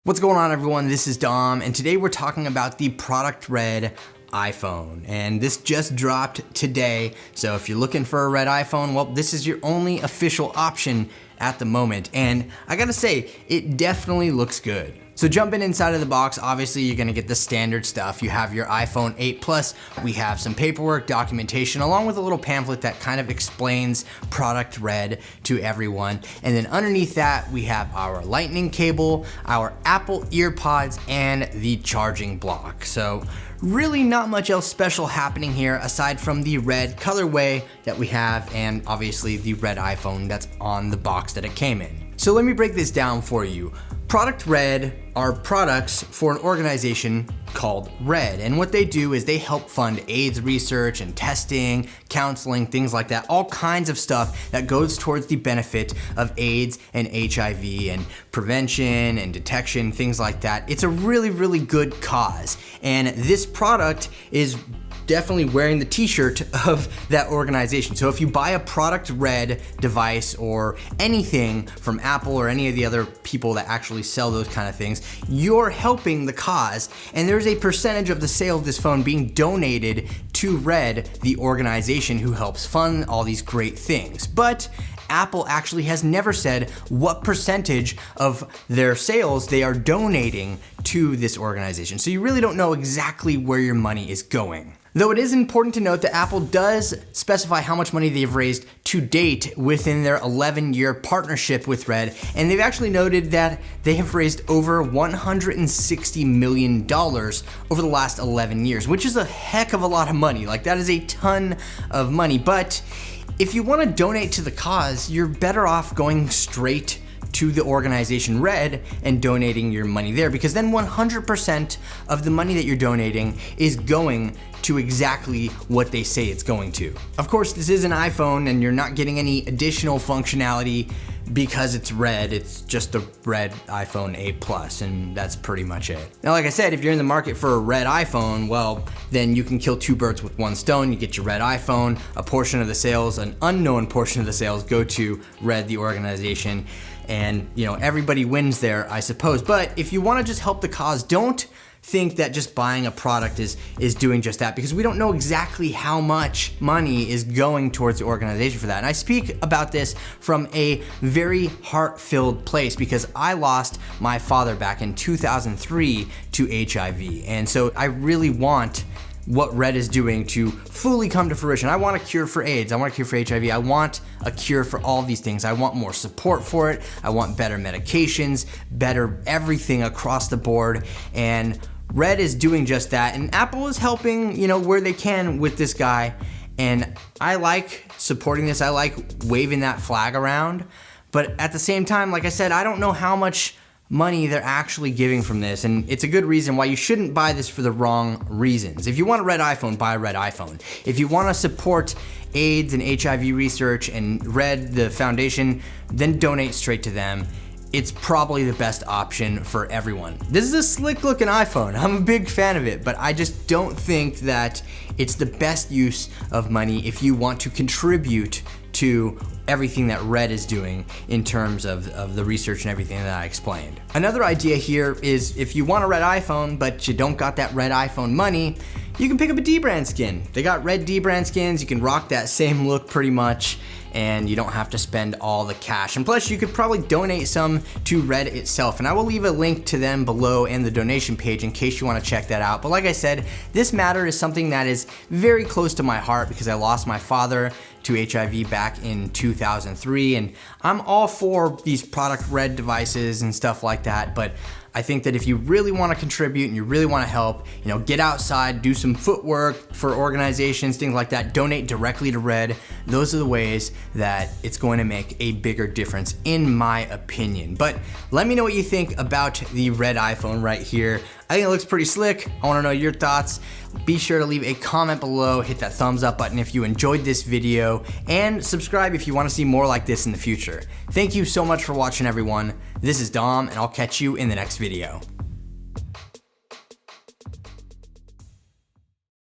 What's going on, everyone? This is Dom, and today we're talking about the product red iPhone. And this just dropped today, so if you're looking for a red iPhone, well, this is your only official option at the moment. And I gotta say, it definitely looks good. So jumping inside of the box, obviously you're gonna get the standard stuff. You have your iPhone 8 Plus, we have some paperwork, documentation, along with a little pamphlet that kind of explains product red to everyone. And then underneath that, we have our lightning cable, our Apple EarPods, and the charging block. So really not much else special happening here aside from the red colorway that we have and obviously the red iPhone that's on the box that it came in. So let me break this down for you. Product Red are products for an organization called Red, and what they do is they help fund AIDS research and testing, counseling, things like that, all kinds of stuff that goes towards the benefit of AIDS and HIV and prevention and detection, things like that. It's a really, really good cause, and this product is definitely wearing the t-shirt of that organization. So if you buy a Product Red device or anything from Apple or any of the other people that actually sell those kind of things, you're helping the cause, and there's a percentage of the sale of this phone being donated to Red, the organization who helps fund all these great things. But Apple actually has never said what percentage of their sales they are donating to this organization. So you really don't know exactly where your money is going. Though it is important to note that Apple does specify how much money they've raised to date within their 11-year partnership with Red, and they've actually noted that they have raised over $160 million over the last 11 years, which is a heck of a lot of money. Like, that is a ton of money. But if you want to donate to the cause, you're better off going straight to the organization Red and donating your money there, because then 100% of the money that you're donating is going to exactly what they say it's going to. Of course, this is an iPhone and you're not getting any additional functionality because it's red. It's just a red iPhone 8 Plus, and that's pretty much it. Now, like I said, if you're in the market for a red iPhone, well, then you can kill two birds with one stone. You get your red iPhone, a portion of the sales, an unknown portion of the sales go to Red, the organization, and everybody wins there, I suppose. But if you want to just help the cause, don't think that just buying a product is doing just that, because we don't know exactly how much money is going towards the organization for that. And I speak about this from a very heart-filled place, because I lost my father back in 2003 to HIV. And so I really want what Red is doing to fully come to fruition. I want a cure for AIDS. I want a cure for HIV. I want a cure for all these things. I want more support for it. I want better medications, better everything across the board. And Red is doing just that. And Apple is helping, where they can with this guy. And I like supporting this. I like waving that flag around. But at the same time, like I said, I don't know how much money they're actually giving from this, and it's a good reason why you shouldn't buy this for the wrong reasons. If you want a red iPhone, buy a red iPhone. If you want to support AIDS and HIV research and Red, the foundation, then donate straight to them. It's probably the best option for everyone. This is a slick looking iPhone. I'm a big fan of it, but I just don't think that it's the best use of money if you want to contribute to everything that Red is doing in terms of the research and everything that I explained. Another idea here is, if you want a red iPhone but you don't got that red iPhone money, you can pick up a D-brand skin. They got red D-brand skins. You can rock that same look pretty much, and you don't have to spend all the cash. And plus, you could probably donate some to Red itself, and I will leave a link to them below and the donation page in case you want to check that out. But like I said, this matter is something that is very close to my heart, because I lost my father to HIV back in 2003, and I'm all for these Product Red devices and stuff like that. But I think that if you really want to contribute and you really want to help, get outside, do some footwork for organizations, things like that, donate directly to Red. Those are the ways that it's going to make a bigger difference, in my opinion. But let me know what you think about the red iPhone right here. I think it looks pretty slick. I want to know your thoughts. Be sure to leave a comment below, hit that thumbs up button if you enjoyed this video, and subscribe if you want to see more like this in the future. Thank you so much for watching, everyone. This is Dom, and I'll catch you in the next video.